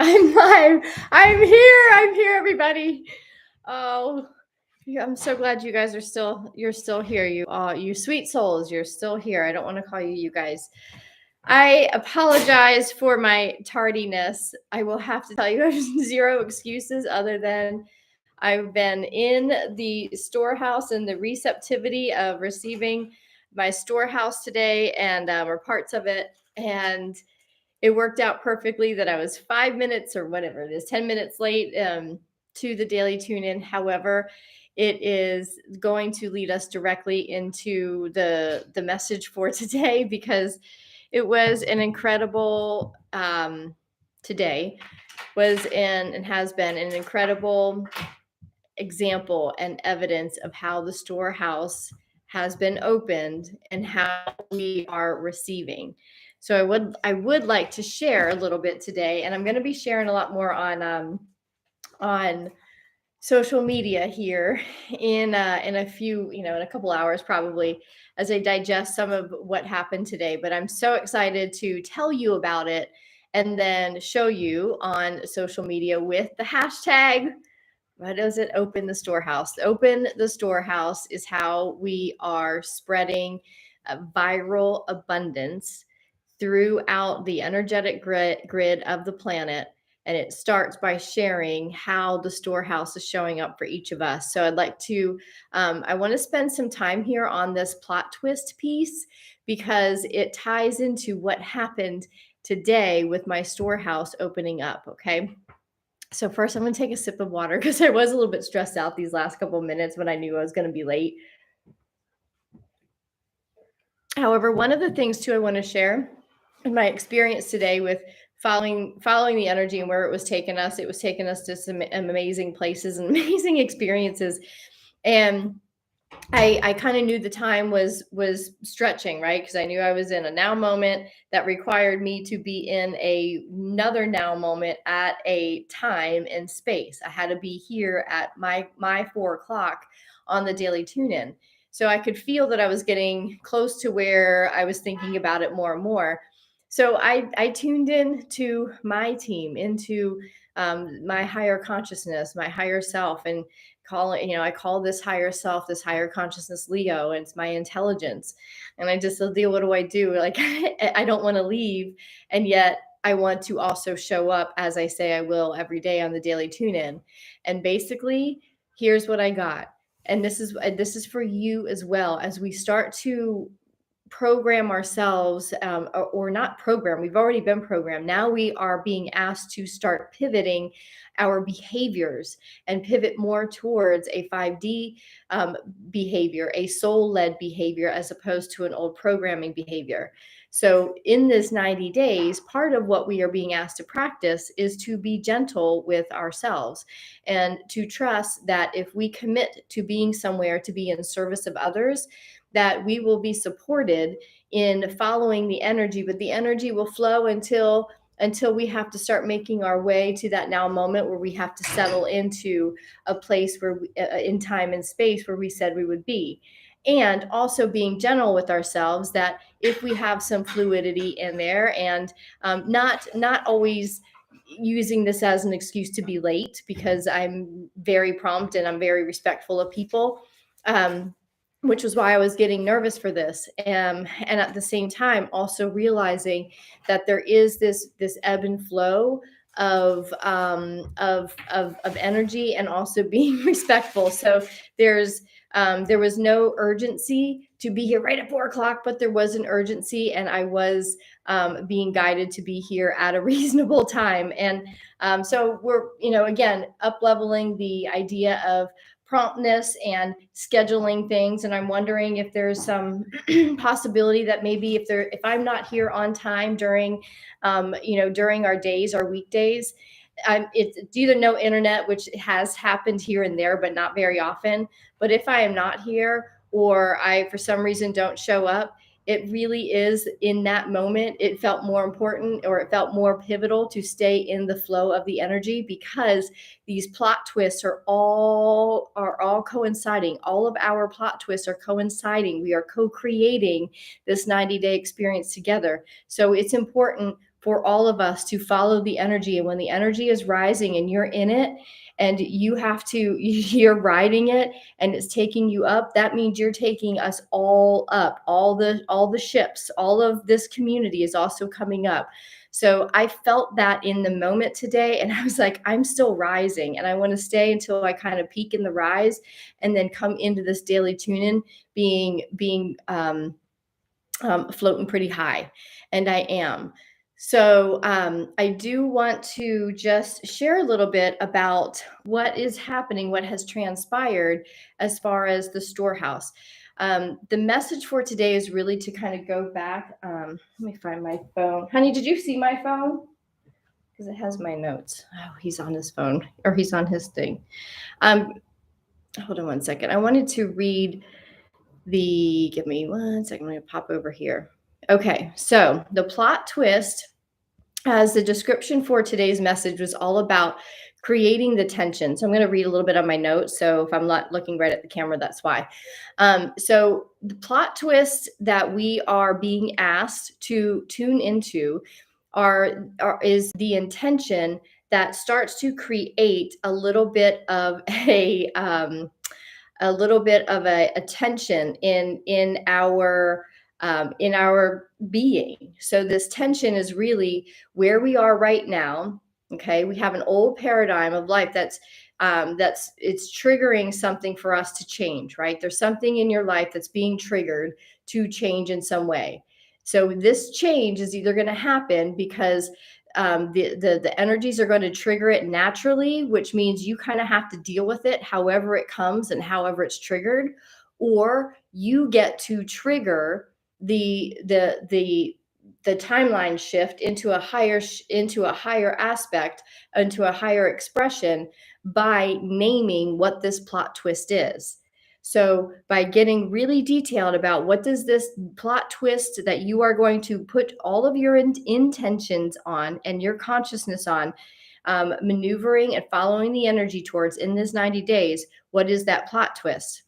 I'm live. I'm here. I'm here, everybody. Oh, yeah, I'm so glad you guys are you're still here. You sweet souls, you're still here. I don't want to call you guys. I apologize for my tardiness. I will have to tell you, I have zero excuses other than I've been in the storehouse and the receptivity of receiving my storehouse today and or parts of it. And it worked out perfectly that I was 5 minutes or whatever it is, 10 minutes late to the daily tune in. However, it is going to lead us directly into the message for today because it was an incredible today was in and has been an incredible example and evidence of how the storehouse has been opened and how we are receiving. So I would like to share a little bit today, and I'm going to be sharing a lot more on social media here in a few, in a couple hours probably, as I digest some of what happened today. But I'm so excited to tell you about it and then show you on social media with the hashtag, what is it? Open the storehouse. Open the storehouse is how we are spreading viral abundance throughout the energetic grid of the planet. And it starts by sharing how the storehouse is showing up for each of us. So I'd like to, I want to spend some time here on this plot twist piece because it ties into what happened today with my storehouse opening up. Okay. So first, I'm going to take a sip of water because I was a little bit stressed out these last couple of minutes when I knew I was going to be late. However, one of the things too I want to share in my experience today with following the energy and where it was taking us, it was taking us to some amazing places and amazing experiences. And I kind of knew the time was stretching, right? Because I knew I was in a now moment that required me to be in another now moment at a time and space. I had to be here at my 4 o'clock on the daily tune in. So I could feel that I was getting close to where I was thinking about it more and more. So I tuned in to my team, into my higher consciousness, my higher self, and I call this higher self, this higher consciousness Leo, and it's my intelligence. And I just said, Leo, what do I do? Like, I don't want to leave. And yet I want to also show up as I say I will every day on the daily tune in. And basically, here's what I got. And this is for you as well, as we start to program ourselves, or not program. We've already been programmed. Now we are being asked to start pivoting our behaviors and pivot more towards a 5D behavior, a soul-led behavior, as opposed to an old programming behavior. So in this 90 days, part of what we are being asked to practice is to be gentle with ourselves and to trust that if we commit to being somewhere to be in service of others, that we will be supported in following the energy, but the energy will flow until we have to start making our way to that now moment where we have to settle into a place where in time and space where we said we would be. And also being gentle with ourselves, that if we have some fluidity in there, and not always using this as an excuse to be late, because I'm very prompt and I'm very respectful of people, which was why I was getting nervous for this. And at the same time, also realizing that there is this ebb and flow of energy, and also being respectful. So there was no urgency to be here right at 4 o'clock, but there was an urgency, and I was being guided to be here at a reasonable time. And so we're, again, up leveling the idea of promptness and scheduling things. And I'm wondering if there's some possibility that maybe if I'm not here on time during during our days, our weekdays, it's either no internet, which has happened here and there, but not very often. But if I am not here, or I for some reason don't show up, it really is, in that moment, it felt more important, or it felt more pivotal to stay in the flow of the energy, because these plot twists are all coinciding. All of our plot twists are coinciding. We are co-creating this 90-day experience together. So it's important for all of us to follow the energy. And when the energy is rising and you're in it, and you're riding it and it's taking you up, that means you're taking us all up. All the ships, all of this community is also coming up. So I felt that in the moment today, and I was like, I'm still rising, and I want to stay until I kind of peak in the rise, and then come into this daily tune-in being floating pretty high, and I am. So I do want to just share a little bit about what is happening, what has transpired as far as the storehouse. The message for today is really to kind of go back. Let me find my phone. Honey, did you see my phone? Because it has my notes. Oh, he's on his phone, or he's on his thing. Hold on one second. I wanted to read give me one second. I'm going to pop over here. Okay, so the plot twist, as the description for today's message was all about creating the tension. So I'm going to read a little bit of my notes. So if I'm not looking right at the camera, that's why. So the plot twist that we are being asked to tune into is the intention that starts to create a little bit of a tension in our being. So this tension is really where we are right now. Okay, we have an old paradigm of life that's it's triggering something for us to change. Right, there's something in your life that's being triggered to change in some way. So this change is either going to happen because the energies are going to trigger it naturally, which means you kind of have to deal with it however it comes and however it's triggered, or you get to trigger the timeline shift into a higher aspect, into a higher expression, by naming what this plot twist is. So by getting really detailed about what does this plot twist that you are going to put all of your intentions on and your consciousness on, maneuvering and following the energy towards in this 90 days, what is that plot twist?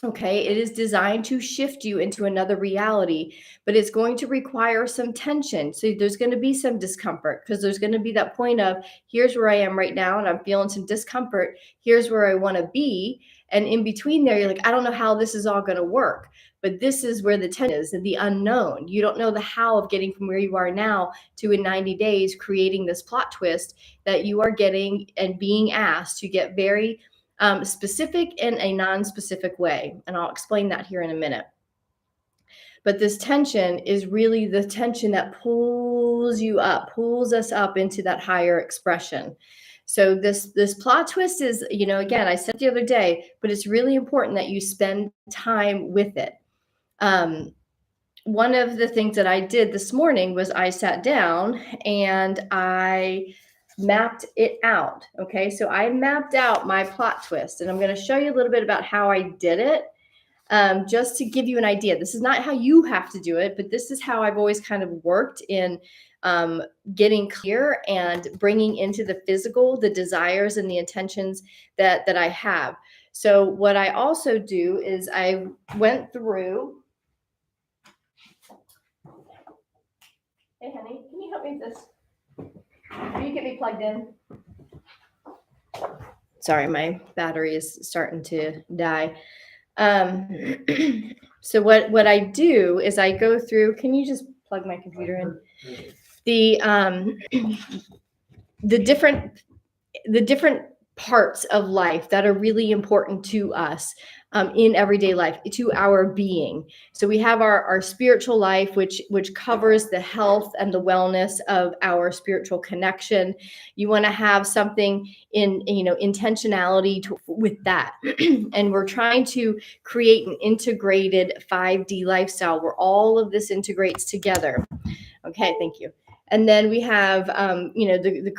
Okay, it is designed to shift you into another reality, but it's going to require some tension. So there's going to be some discomfort, because there's going to be that point of, here's where I am right now and I'm feeling some discomfort. Here's where I want to be. And in between there, you're like, I don't know how this is all going to work. But this is where the tension is, and the unknown. You don't know the how of getting from where you are now to in 90 days, creating this plot twist that you are getting and being asked to get very specific in a non-specific way. And I'll explain that here in a minute. But this tension is really the tension that pulls us up into that higher expression. So this plot twist is, again, I said the other day, but it's really important that you spend time with it. One of the things that I did this morning was I sat down and I mapped it out. Okay, so I mapped out my plot twist, and I'm going to show you a little bit about how I did it, just to give you an idea. This is not how you have to do it, but this is how I've always kind of worked in getting clear and bringing into the physical the desires and the intentions that I have. So what I also do is I went through. Hey, honey, can you help me with this? Can you get me plugged in? Sorry, my battery is starting to die. So what I do is I go through. Can you just plug my computer in? The different parts of life that are really important to us in everyday life, to our being. So we have our spiritual life, which covers the health and the wellness of our spiritual connection. You want to have something in intentionality with that. And we're trying to create an integrated 5D lifestyle where all of this integrates together. Okay, thank you. And then we have, the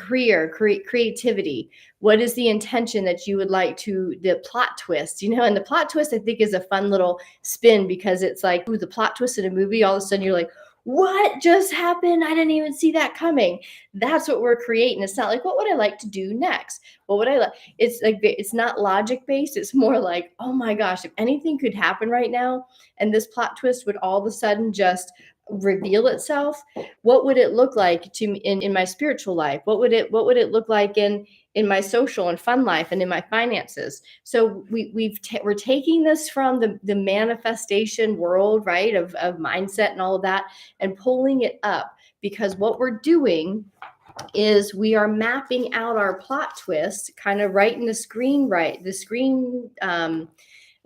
creativity. What is the intention that you would like the plot twist, and the plot twist, I think, is a fun little spin, because it's like, ooh, the plot twist in a movie, all of a sudden you're like, what just happened? I didn't even see that coming. That's what we're creating. It's not like, what would I like to do next? What would I like? It's like, it's not logic based. It's more like, oh my gosh, if anything could happen right now, and this plot twist would all of a sudden just reveal itself, what would it look like to in my spiritual life? What would it look like in my social and fun life and in my finances? So we're taking this from the manifestation world, right, of mindset and all of that, and pulling it up, because what we're doing is we are mapping out our plot twist kind of right in the screen, right, the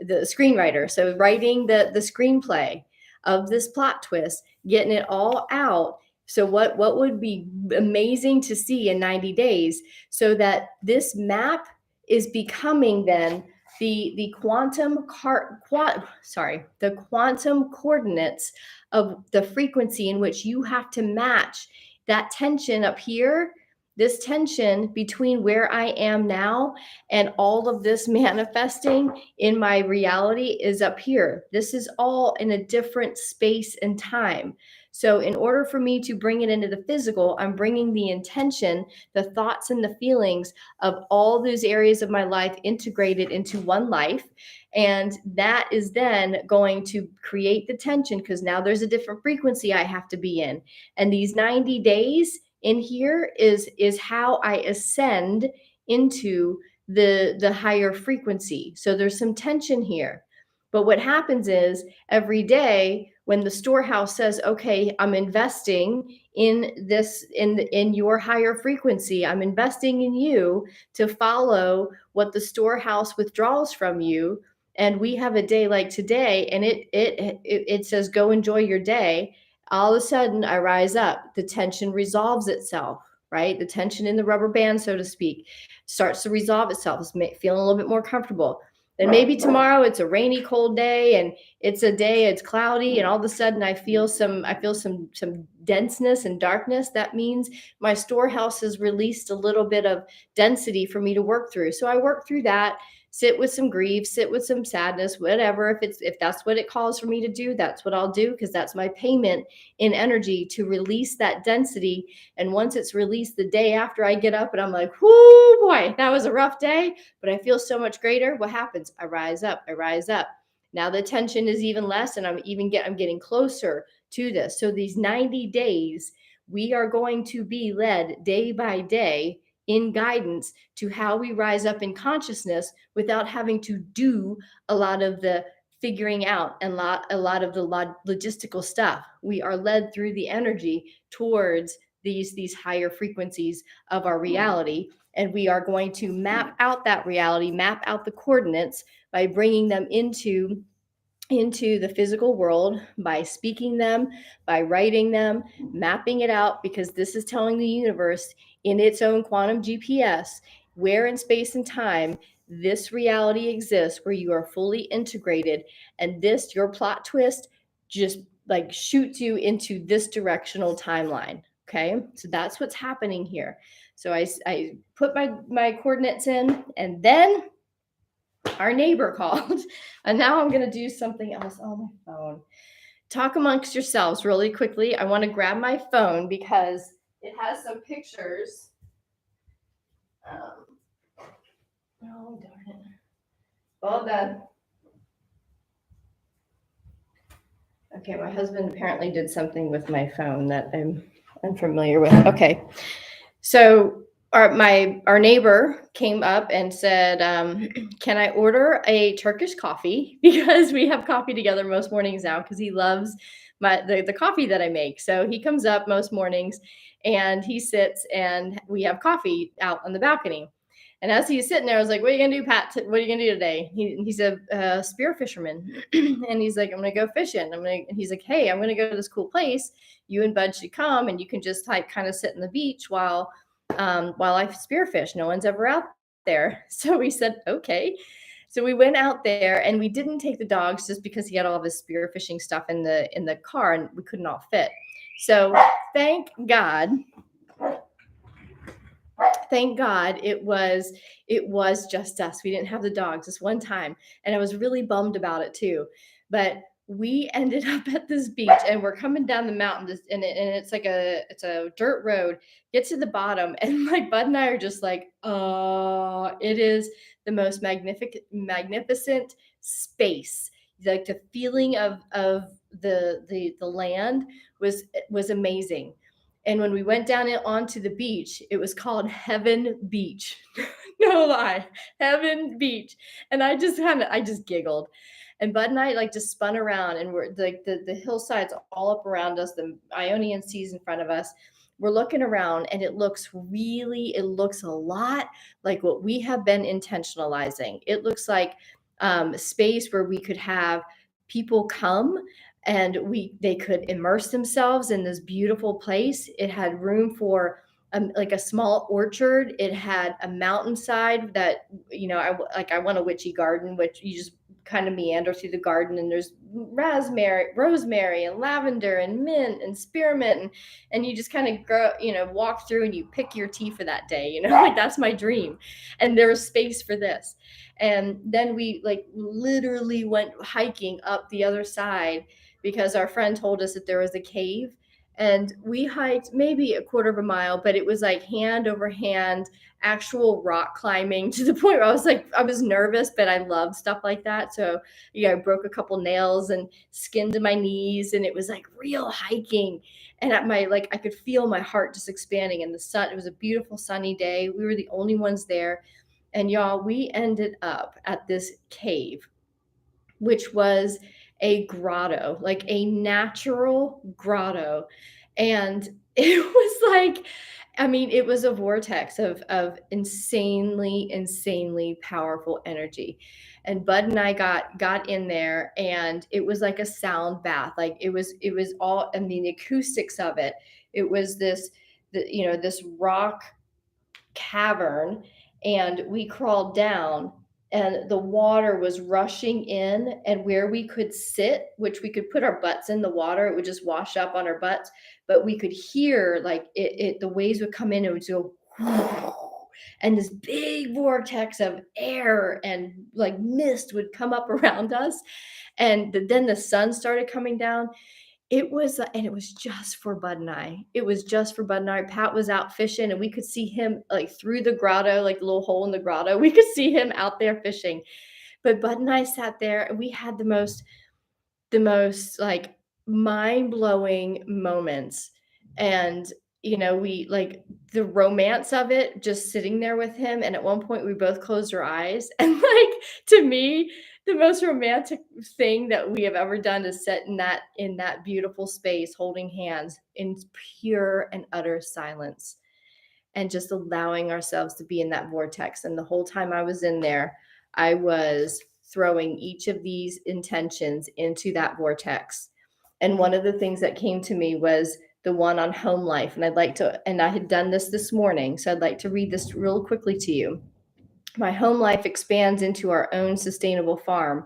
screenwriter. So writing the screenplay of this plot twist, getting it all out. So what would be amazing to see in 90 days, so that this map is becoming then the the quantum coordinates of the frequency in which you have to match that tension up here, this tension between where I am now and all of this manifesting in my reality is up here. This is all in a different space and time. So, in order for me to bring it into the physical, I'm bringing the intention, the thoughts, and the feelings of all those areas of my life integrated into one life. And that is then going to create the tension, because now there's a different frequency I have to be in. And these 90 days in here is how I ascend into the higher frequency. So there's some tension here. But what happens is every day when the storehouse says, okay, I'm investing in this, in your higher frequency, I'm investing in you to follow what the storehouse withdraws from you. And we have a day like today, and it says, go enjoy your day. All of a sudden I rise up, the tension resolves itself, right? The tension in the rubber band, so to speak, starts to resolve itself. It's feeling a little bit more comfortable. Then maybe tomorrow it's a rainy, cold day, and it's cloudy, and all of a sudden I feel some denseness and darkness. That means my storehouse has released a little bit of density for me to work through. So I work through that, sit with some grief, sit with some sadness, whatever. If that's what it calls for me to do, that's what I'll do, because that's my payment in energy to release that density. And once it's released, the day after, I get up and I'm like, whoo, boy, that was a rough day, but I feel so much greater. What happens? I rise up. Now the tension is even less, and I'm getting closer to this. So these 90 days, we are going to be led day by day in guidance to how we rise up in consciousness without having to do a lot of the figuring out and a lot of the logistical stuff. We are led through the energy towards these higher frequencies of our reality, and we are going to map out that reality, map out the coordinates by bringing them into the physical world, by speaking them, by writing them, mapping it out, because this is telling the universe in its own quantum GPS where in space and time this reality exists, where you are fully integrated, and this, your plot twist, just like shoots you into this directional timeline. Okay, so that's what's happening here. So I put my coordinates in, and then our neighbor called, and now I'm going to do something else on my phone. Talk amongst yourselves really quickly. I want to grab my phone because it has some pictures. Oh, darn it. All done. Okay, my husband apparently did something with my phone that I'm unfamiliar with. Okay, so our neighbor came up and said, can I order a Turkish coffee? Because we have coffee together most mornings now, because he loves the coffee that I make. So he comes up most mornings and he sits and we have coffee out on the balcony. And as he's sitting there, I was like, what are you going to do, Pat? What are you going to do today? He's a spear fisherman. And he's like, I'm going to go fishing. He's like, hey, I'm going to go to this cool place. You and Bud should come, and you can just like kind of sit on the beach while I spearfish. No one's ever out there. So we said, okay. So we went out there, and we didn't take the dogs just because he had all of his spearfishing stuff in the car and we couldn't all fit. So thank God it was just us. We didn't have the dogs this one time, and I was really bummed about it too. But we ended up at this beach, and we're coming down the mountain, and it's like it's a dirt road. Get to the bottom, and like Bud and I are just like, it is the most magnificent space. like the feeling of the land was amazing. And when we went down onto the beach, it was called Heaven Beach. No lie, Heaven Beach. And I just giggled. And Bud and I like just spun around, and we're like the hillsides all up around us, the Ionian Seas in front of us. We're looking around, and it looks a lot like what we have been intentionalizing. It looks like space where we could have people come, and they could immerse themselves in this beautiful place. It had room for like a small orchard. It had a mountainside that, I want a witchy garden, which you just kind of meander through the garden, and there's rosemary and lavender and mint and spearmint, and you just kind of go, walk through and you pick your tea for that day, like that's my dream. And there was space for this. And then we like literally went hiking up the other side because our friend told us that there was a cave, and we hiked maybe a quarter of a mile, but it was like hand over hand actual rock climbing, to the point where I was nervous, but I love stuff like that. So I broke a couple nails and skinned my knees, and it was like real hiking. And at my like I could feel my heart just expanding, and the sun, it was a beautiful sunny day. We were the only ones there. And y'all, we ended up at this cave, which was a grotto, like a natural grotto. And it was like, I mean, it was a vortex of insanely, insanely powerful energy. And Bud and I got in there, and it was like a sound bath. Like it was all, I mean, the acoustics of it. It was this rock cavern, and we crawled down, and the water was rushing in, and where we could sit, which we could put our butts in the water, it would just wash up on our butts, but we could hear like the waves would come in, and it would go and this big vortex of air and like mist would come up around us. And then the sun started coming down. It was just for Bud and I. It was just for Bud and I. Pat was out fishing, and we could see him like through the grotto, like the little hole in the grotto. We could see him out there fishing. But Bud and I sat there, and we had the most like mind-blowing moments. And we like the romance of it, just sitting there with him. And at one point we both closed our eyes, and like, to me, the most romantic thing that we have ever done is sit in that beautiful space holding hands in pure and utter silence, and just allowing ourselves to be in that vortex. And the whole time I was in there, I was throwing each of these intentions into that vortex. And one of the things that came to me was the one on home life. And I had done this morning. So I'd like to read this real quickly to you. My home life expands into our own sustainable farm,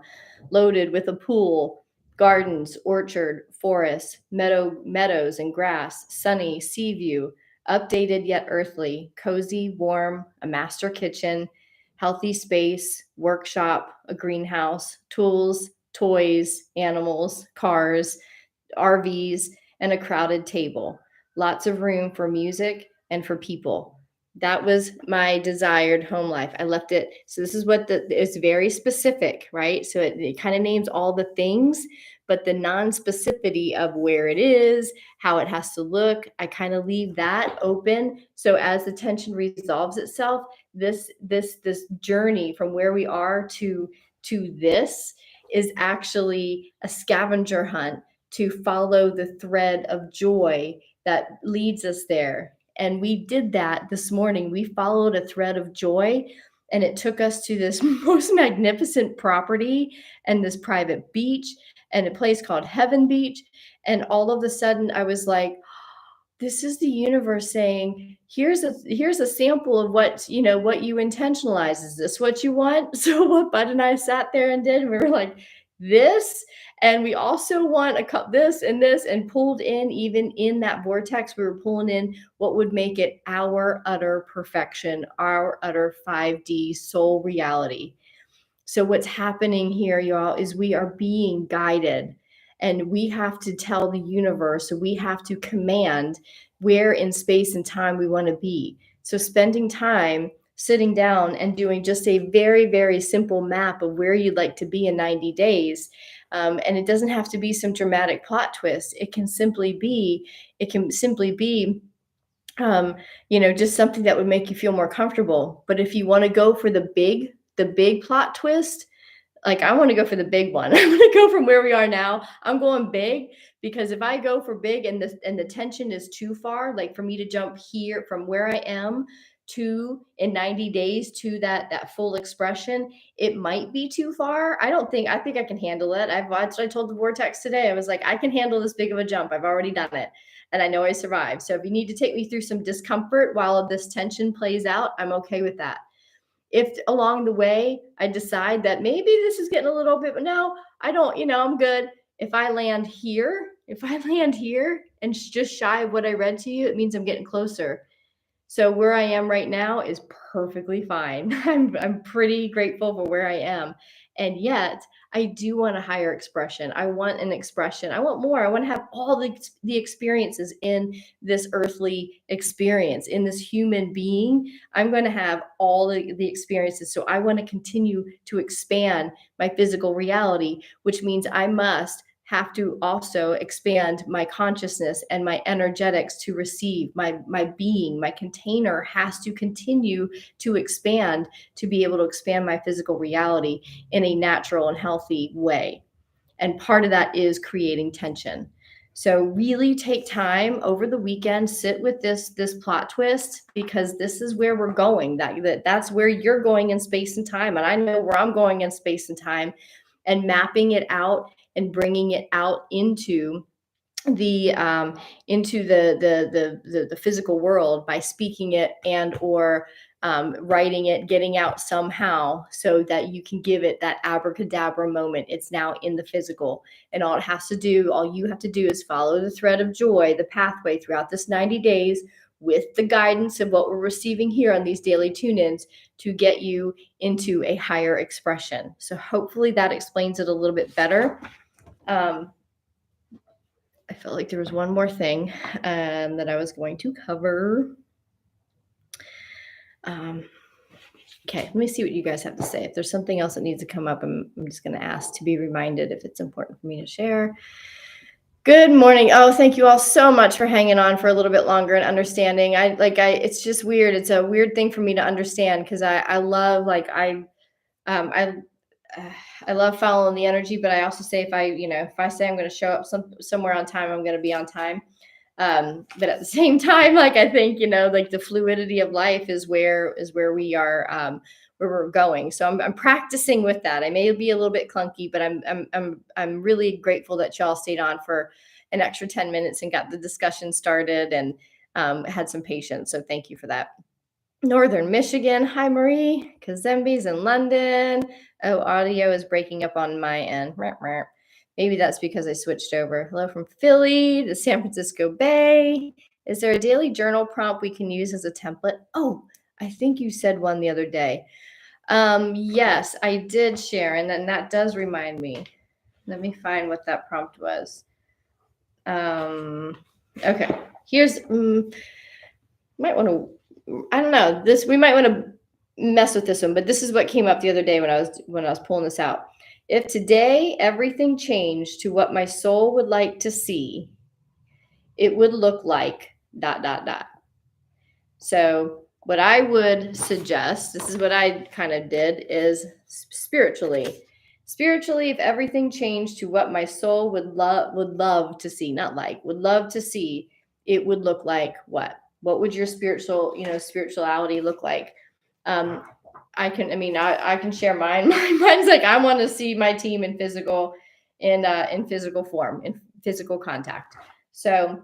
loaded with a pool, gardens, orchard, forest, meadows and grass, sunny sea view, updated yet earthly, cozy, warm, a master kitchen, healthy space, workshop, a greenhouse, tools, toys, animals, cars, RVs, and a crowded table. Lots of room for music and for people. That was my desired home life. I left it. So this is it's very specific, right? So it kind of names all the things, but the non-specificity of where it is, how it has to look, I kind of leave that open. So as the tension resolves itself, this journey from where we are to this is actually a scavenger hunt to follow the thread of joy that leads us there. And we did that this morning. We followed a thread of joy, and it took us to this most magnificent property and this private beach and a place called Heaven Beach. And all of a sudden I was like, this is the universe saying, here's a sample of what you intentionalize. Is this what you want? So what Bud and I sat there and did, and we were like, this, and we also want a cup, this and this, and pulled in, even in that vortex, we were pulling in what would make it our utter perfection, our utter 5D soul reality. So what's happening here, y'all, is we are being guided, and we have to tell the universe, we have to command where in space and time we want to be. So spending time sitting down and doing just a very, very simple map of where you'd like to be in 90 days. And it doesn't have to be some dramatic plot twist. It can simply be um, just something that would make you feel more comfortable. But if you want to go for the big plot twist, like I want to go for the big one. I'm going to go from where we are now. I'm going big because if I go for big and the tension is too far, like for me to jump here from where I am to in 90 days to that full expression, it might be too far. I think I can handle it. That's what I told the vortex today. I was like, I can handle this big of a jump. I've already done it and I know I survived. So if you need to take me through some discomfort while this tension plays out, I'm okay with that. If along the way I decide that maybe this is getting a little bit, but no, I don't, I'm good. If I land here and just shy of what I read to you, it means I'm getting closer. So where I am right now is perfectly fine. I'm pretty grateful for where I am. And yet I do want a higher expression. I want an expression. I want more. I want to have all the experiences in this earthly experience, in this human being. I'm going to have all the experiences. So I want to continue to expand my physical reality, which means I must have to also expand my consciousness and my energetics to receive my being. My container has to continue to expand to be able to expand my physical reality in a natural and healthy way. And part of that is creating tension. So really take time over the weekend, sit with this plot twist, because this is where we're going. That's where you're going in space and time, and I know where I'm going in space and time, and mapping it out and bringing it out into the physical world by speaking it and or writing it, getting out somehow so that you can give it that abracadabra moment. It's now in the physical, and all you have to do is follow the thread of joy, the pathway throughout this 90 days with the guidance of what we're receiving here on these daily tune-ins to get you into a higher expression. So hopefully that explains it a little bit better. I felt like there was one more thing that I was going to cover. Okay, let me see what you guys have to say. If there's something else that needs to come up, I'm just going to ask to be reminded if it's important for me to share. Good morning. Oh, thank you all so much for hanging on for a little bit longer and understanding. It's just weird. It's a weird thing for me to understand because I love I love following the energy, but I also say if I say I'm going to show up somewhere on time, I'm going to be on time. But at the same time, I think, the fluidity of life is where we are, where we're going. So I'm practicing with that. I may be a little bit clunky, but I'm really grateful that y'all stayed on for an extra 10 minutes and got the discussion started and had some patience. So thank you for that. Northern Michigan. Hi, Marie. Kazembe's in London. Oh, audio is breaking up on my end. Maybe that's because I switched over. Hello from Philly to San Francisco Bay. Is there a daily journal prompt we can use as a template? Oh, I think you said one the other day. Yes, I did, Sharon, and that does remind me. Let me find what that prompt was. Okay, here's, might want to, I don't know, we might want to mess with this one, but this is what came up the other day when I was pulling this out. If today everything changed to what my soul would like to see, it would look like ... So what I would suggest, this is what I kind of did, is spiritually, if everything changed to what my soul would love to see, would love to see, it would look like what? What would your spirituality look like? I can share mine. Mine's like, I want to see my team in physical form, in physical contact. So,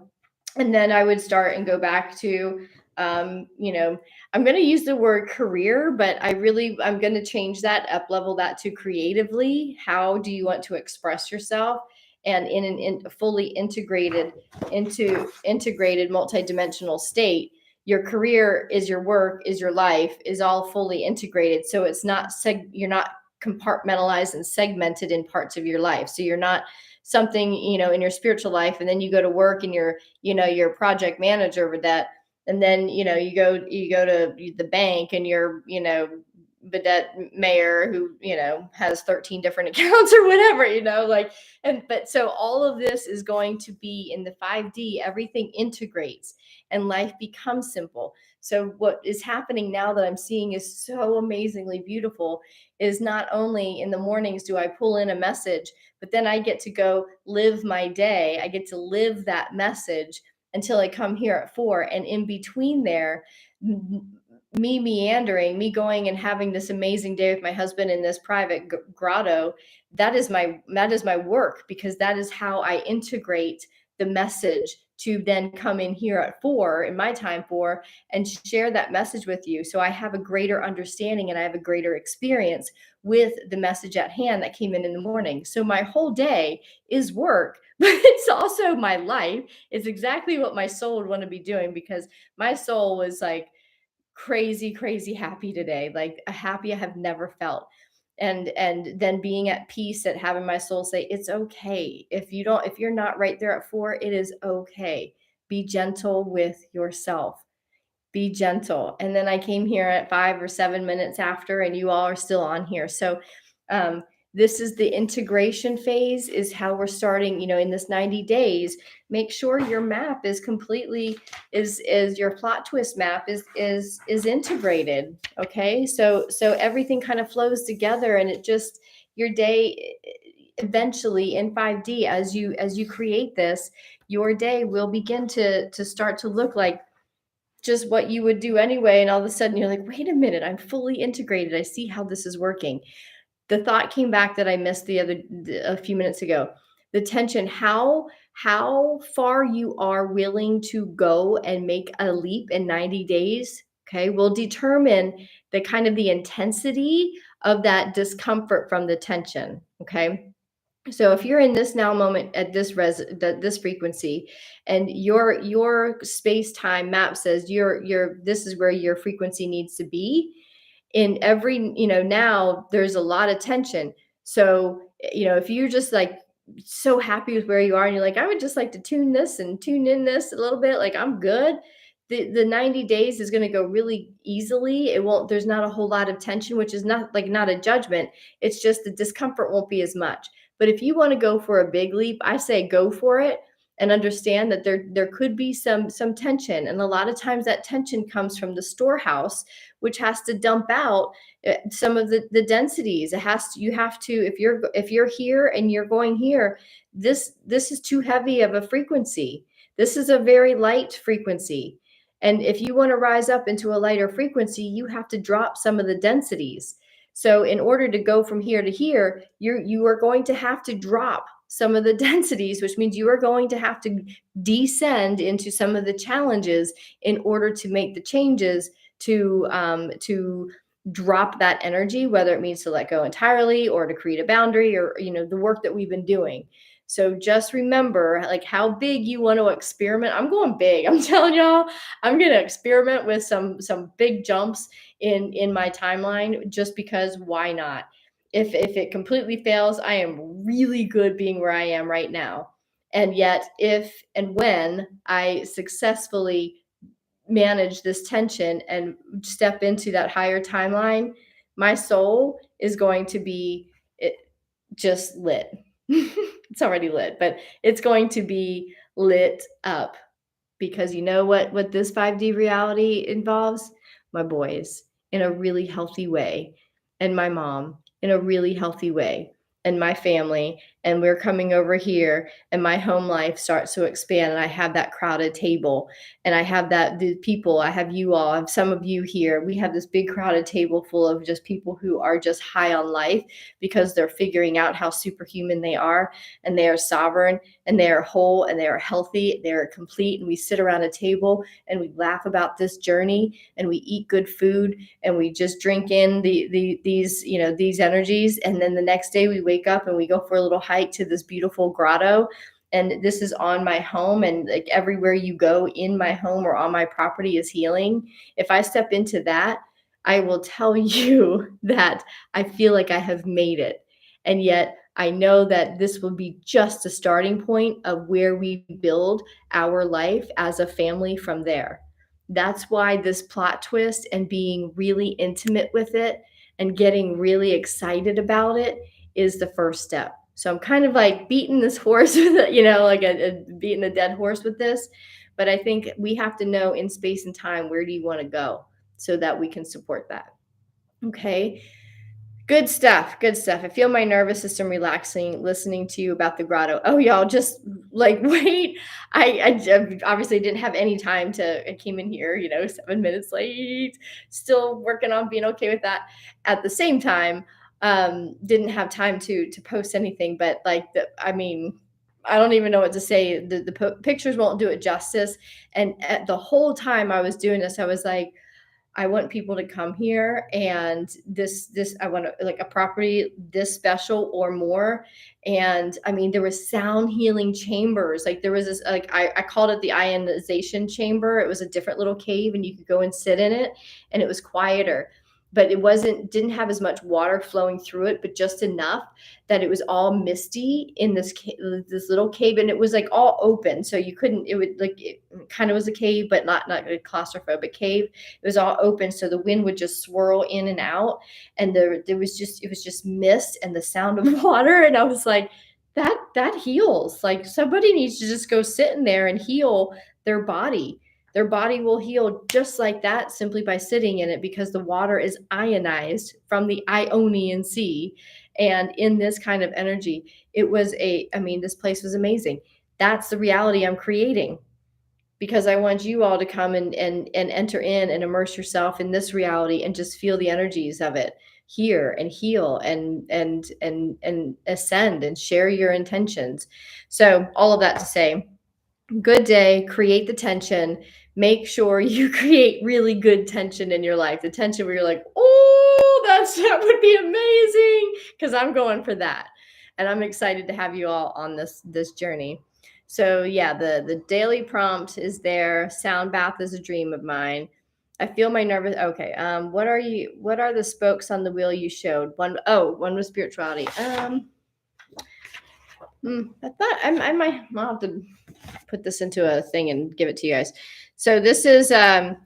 and then I would start and go back to, I'm going to use the word career, but I'm going to change that, up level that to creatively. How do you want to express yourself? And in a fully integrated, multidimensional state, your career is your work, is your life, is all fully integrated. So it's not you're not compartmentalized and segmented in parts of your life. So you're not something, in your spiritual life, and then you go to work and you're a project manager over that. And then, you go to the bank and you're, vedette mayor who, has 13 different accounts or whatever, like, but so all of this is going to be in the 5D, everything integrates and life becomes simple. So what is happening now that I'm seeing is so amazingly beautiful is not only in the mornings do I pull in a message, but then I get to go live my day. I get to live that message until I come here at 4. And in between there, me meandering, me going and having this amazing day with my husband in this private grotto, that is my work, because that is how I integrate the message to then come in here at 4 in my time 4 and share that message with you, so I have a greater understanding and I have a greater experience with the message at hand that came in the morning. So my whole day is work, but it's also my life. It's exactly what my soul would want to be doing, because my soul was like crazy, crazy happy today, like a happy I have never felt. And then being at peace, at having my soul say it's okay if you're not right there at 4, it is okay. Be gentle with yourself, be gentle. And then I came here at 5 or 7 minutes after, and you all are still on here. So um, this is the integration phase, is how we're starting, in this 90 days. Make sure your map is completely, is your plot twist map is integrated. Okay. So everything kind of flows together, and it just, your day eventually in 5D, as you create this, your day will begin to start to look like just what you would do anyway. And all of a sudden you're like, wait a minute, I'm fully integrated. I see how this is working. The thought came back that I missed a few minutes ago. The tension, how far you are willing to go and make a leap in 90 days, okay, will determine the kind of the intensity of that discomfort from the tension. Okay. So if you're in this now moment at this frequency, and your space time map says this is where your frequency needs to be, in every, now there's a lot of tension. So if you're just like so happy with where you are, and you're like, I would just like to tune this and tune in this a little bit, like I'm good, the 90 days is going to go really easily. It won't, there's not a whole lot of tension, which is not a judgment. It's just the discomfort won't be as much. But if you want to go for a big leap, I say go for it, and understand that there could be some tension. And a lot of times that tension comes from the storehouse, which has to dump out some of the densities. You have to, if you're here and you're going here, this is too heavy of a frequency. This is a very light frequency. And if you want to rise up into a lighter frequency, you have to drop some of the densities. So in order to go from here to here, you are going to have to drop some of the densities, which means you are going to have to descend into some of the challenges in order to make the changes to drop that energy, whether it means to let go entirely or to create a boundary, or the work that we've been doing. So just remember, like, how big you want to experiment. I'm going big. I'm telling y'all, I'm going to experiment with some big jumps in my timeline, just because why not? If it completely fails, I am really good being where I am right now. And yet, if and when I successfully manage this tension and step into that higher timeline, my soul is going to be just lit. It's already lit, but it's going to be lit up, because you know what this 5D reality involves? My boys in a really healthy way, and my mom in a really healthy way, and my family. And we're coming over here, and my home life starts to expand, and I have that crowded table, and I have the people, I have you all, I have some of you here. We have this big crowded table full of just people who are just high on life, because they're figuring out how superhuman they are, and they are sovereign, and they are whole, and they are healthy, they are complete. And we sit around a table and we laugh about this journey, and we eat good food, and we just drink in these energies. And then the next day we wake up and we go for a little hike to this beautiful grotto. And this is on my home, and like everywhere you go in my home or on my property is healing. If I step into that, I will tell you that I feel like I have made it. And yet I know that this will be just a starting point of where we build our life as a family from there. That's why this plot twist and being really intimate with it and getting really excited about it is the first step. So I'm kind of like beating this horse with, like beating a dead horse with this. But I think we have to know in space and time, where do you want to go so that we can support that. Okay. Good stuff. Good stuff. I feel my nervous system relaxing listening to you about the grotto. Oh, y'all, just like wait. I obviously didn't have any time to. I came in here, 7 minutes late. Still working on being okay with that. At the same time, didn't have time to post anything. But I mean, I don't even know what to say. The pictures won't do it justice. And at the whole time I was doing this, I was like, I want people to come here, and this I want like a property this special or more. And I mean, there was sound healing chambers. Like there was this, like I called it the ionization chamber. It was a different little cave, and you could go and sit in it, and it was quieter. But it didn't have as much water flowing through it, but just enough that it was all misty in this little cave, and it was like all open, so you couldn't. It would like it kind of was a cave, but not a claustrophobic cave. It was all open, so the wind would just swirl in and out, and it was just mist and the sound of water. And I was like, that heals. Like somebody needs to just go sit in there and heal their body. Their body will heal just like that simply by sitting in it, because the water is ionized from the Ionian Sea. And in this kind of energy, this place was amazing. That's the reality I'm creating, because I want you all to come and enter in and immerse yourself in this reality and just feel the energies of it here, and heal and ascend and share your intentions. So all of that to say, good day, create the tension. Make sure you create really good tension in your life. The tension where you're like, oh, that would be amazing, because I'm going for that. And I'm excited to have you all on this journey. So yeah, the daily prompt is there. Sound bath is a dream of mine. I feel my nervous. Okay. What are the spokes on the wheel you showed? One was spirituality. I thought I might. I'll have to put this into a thing and give it to you guys. So this is the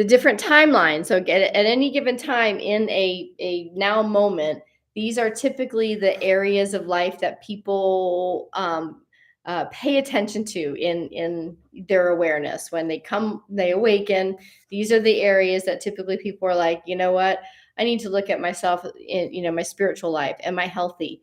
different timelines. So at any given time in a now moment, these are typically the areas of life that people pay attention to in their awareness. When they awaken, these are the areas that typically people are like, you know what, I need to look at myself in, my spiritual life. Am I healthy?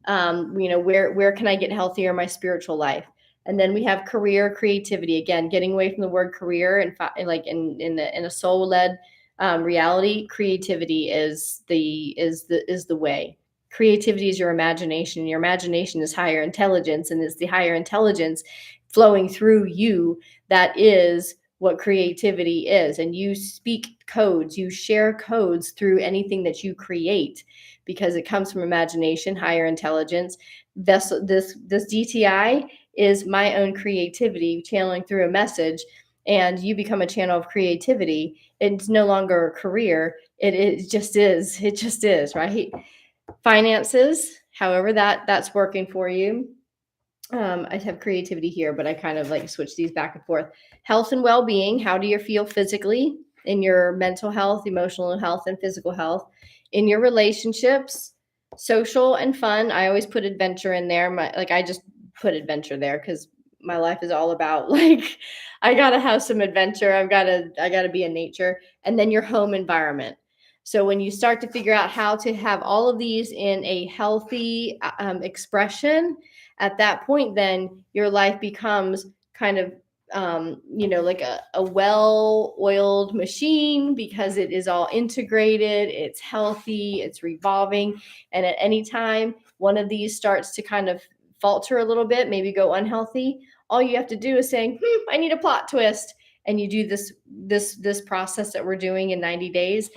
Where can I get healthier in my spiritual life? And then we have career, creativity. Again, getting away from the word career and like in a soul led reality. Creativity is the way. Creativity is your imagination. Your imagination is higher intelligence, and it's the higher intelligence flowing through you that is what creativity is. And you speak codes, you share codes through anything that you create, because it comes from imagination, higher intelligence. This DTI is my own creativity channeling through a message, and you become a channel of creativity. It's no longer a career. It just is. It just is, right? Finances, however that's working for you. I have creativity here, but I kind of like switch these back and forth. Health and well-being. How do you feel physically in your mental health, emotional health, and physical health? In your relationships, social and fun. I always put adventure in there. I just put adventure there because my life is all about like I gotta have some adventure. I gotta be in nature. And then your home environment. So when you start to figure out how to have all of these in a healthy expression, at that point, then your life becomes kind of like a well-oiled machine, because it is all integrated, it's healthy, it's revolving. And at any time one of these starts to kind of falter a little bit, maybe go unhealthy, all you have to do is saying, I need a plot twist. And you do this process that we're doing in 90 days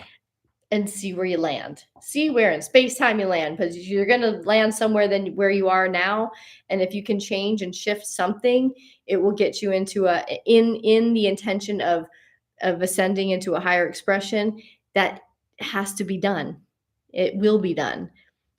and see where you land. See where in space time you land, because you're going to land somewhere than where you are now. And if you can change and shift something, it will get you into in the intention of ascending into a higher expression. That has to be done. It will be done.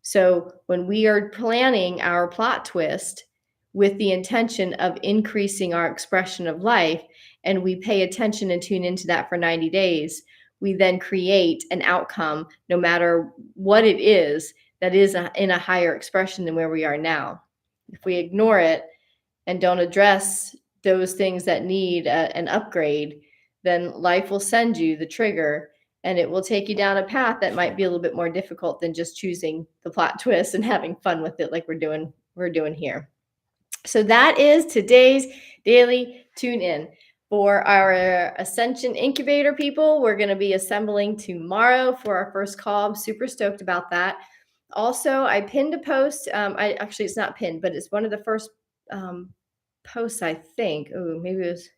So when we are planning our plot twist with the intention of increasing our expression of life, and we pay attention and tune into that for 90 days, we then create an outcome, no matter what it is, that is in a higher expression than where we are now. If we ignore it and don't address those things that need an upgrade, then life will send you the trigger, and it will take you down a path that might be a little bit more difficult than just choosing the plot twist and having fun with it like we're doing here. So that is today's daily tune in. For our Ascension Incubator people, we're going to be assembling tomorrow for our first call. I'm super stoked about that. Also, I pinned a post. It's not pinned, but it's one of the first posts, I think. Oh, maybe it was.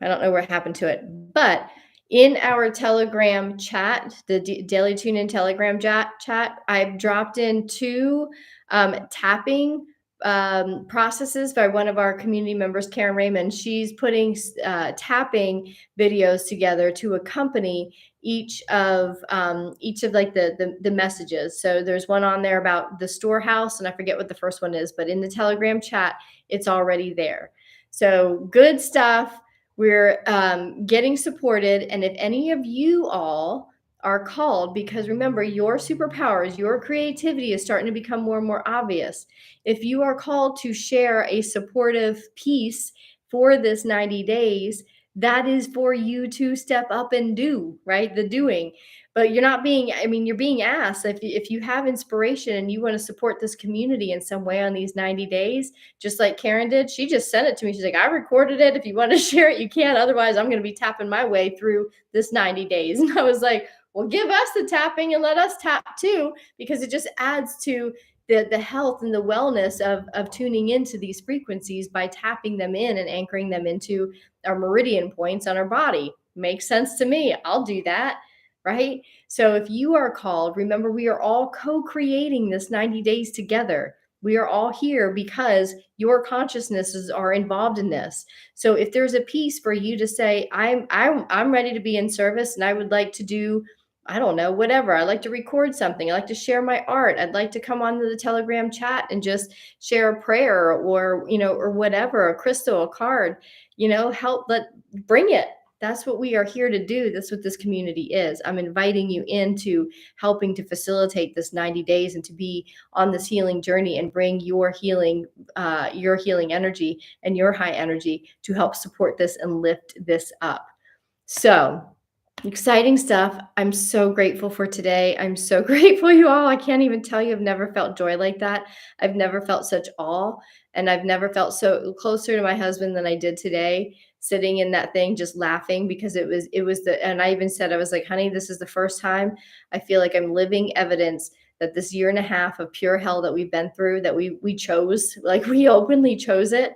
I don't know what happened to it, but in our Telegram chat, the Daily Tune In Telegram chat, I've dropped in two tapping processes by one of our community members, Karen Raymond. She's putting tapping videos together to accompany each of like the messages. So there's one on there about the storehouse, and I forget what the first one is, but in the Telegram chat, it's already there. So good stuff. We're getting supported. And if any of you all are called, because remember, your superpowers, your creativity is starting to become more and more obvious. If you are called to share a supportive piece for this 90 days, that is for you to step up and do, right? The doing. But you're being asked if you have inspiration and you want to support this community in some way on these 90 days, just like Karen did. She just sent it to me. She's like, I recorded it. If you want to share it, you can. Otherwise, I'm going to be tapping my way through this 90 days. And I was like, well, give us the tapping and let us tap too, because it just adds to the health and the wellness of tuning into these frequencies by tapping them in and anchoring them into our meridian points on our body. Makes sense to me. I'll do that. Right? So if you are called, remember, we are all co-creating this 90 days together. We are all here because your consciousnesses are involved in this. So if there's a piece for you to say, I'm ready to be in service, and I would like to do, I don't know, whatever. I like to record something. I like to share my art. I'd like to come onto the Telegram chat and just share a prayer or whatever, a crystal, a card, bring it. That's what we are here to do. That's what this community is. I'm inviting you into helping to facilitate this 90 days and to be on this healing journey and bring your healing energy and your high energy to help support this and lift this up. So exciting stuff. I'm so grateful for today. I'm so grateful, you all. I can't even tell you, I've never felt joy like that. I've never felt such awe, and I've never felt so closer to my husband than I did today, sitting in that thing, just laughing, because and I even said, I was like, honey, this is the first time I feel like I'm living evidence that this year and a half of pure hell that we've been through, that we chose, like we openly chose it.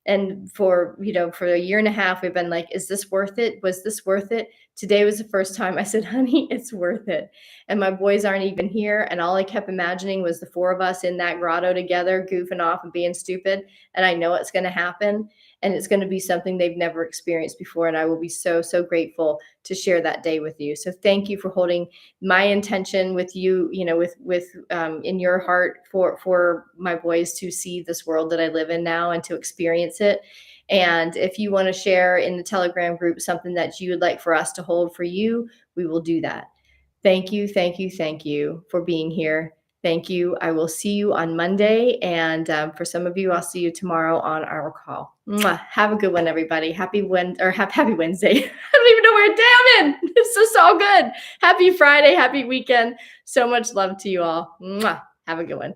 And for a year and a half, we've been like, is this worth it? Was this worth it? Today was the first time I said, honey, it's worth it. And my boys aren't even here. And all I kept imagining was the four of us in that grotto together, goofing off and being stupid. And I know it's going to happen. And it's going to be something they've never experienced before. And I will be so, so grateful to share that day with you. So thank you for holding my intention with you, in your heart for my boys to see this world that I live in now and to experience it. And if you want to share in the Telegram group something that you would like for us to hold for you, we will do that. Thank you, thank you, thank you for being here. Thank you. I will see you on Monday. And for some of you, I'll see you tomorrow on our call. Mwah. Have a good one, everybody. Happy Wednesday. I don't even know where damn in. This is so good. Happy Friday. Happy weekend. So much love to you all. Mwah. Have a good one.